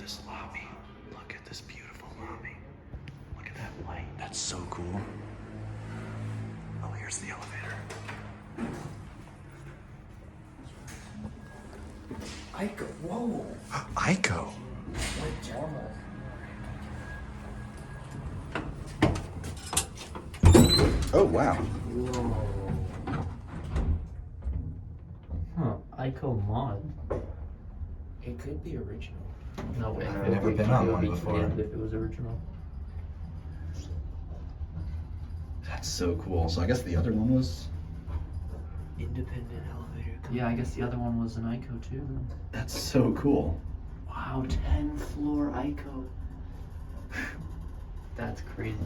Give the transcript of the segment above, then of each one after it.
this lobby. Look at this beautiful lobby. Look at that light. That's so cool. Oh, here's the elevator. IECO, whoa. IECO. Like normal. Oh, wow. Whoa. Huh, IECO mod. It could be original. No way. I've never been on one before. If it was original. That's so cool. So I guess the other one was... Independent elevator. Yeah, I guess the other one was an IECO too. That's so cool. Wow, 10 floor IECO. That's crazy.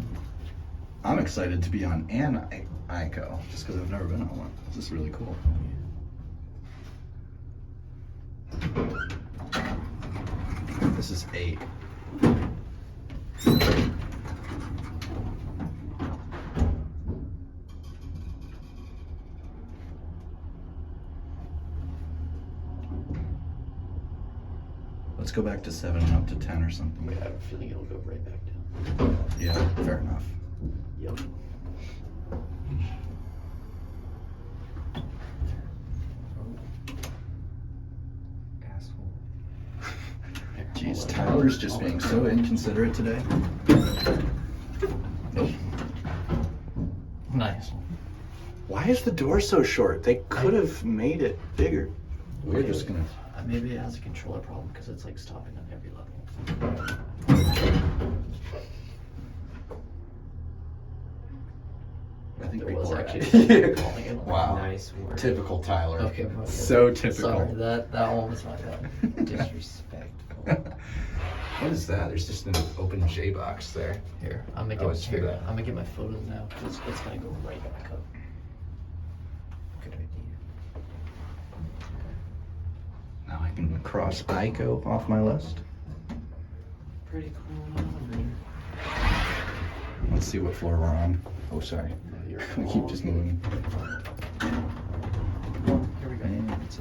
I'm excited to be on an IECO, just because I've never been on one. This is really cool. This is 8. Let's go back to 7 and up to 10 or something. Wait, I have a feeling it'll go right back down. Yeah, fair enough. Yep. Asshole. Jeez, Tyler's just being so inconsiderate today. Nope. Nice. Why is the door so short? They could have made it bigger. We're just gonna... Maybe it has a controller problem because it's like stopping on every level. I think There people was are actually calling it. Wow. Nice work. Typical Tyler. Okay, bro. So typical. Sorry, that one was my bad. Disrespectful. What is that? There's just an open J box there. Here, I'm gonna Oh, get it's through that. I'm gonna get my photos now. It's gonna go right back up. Good idea. Now I can cross IECO off my list. Pretty cool elevator. Let's see what floor we're on. Oh, sorry. We keep just moving. Here we go. And it's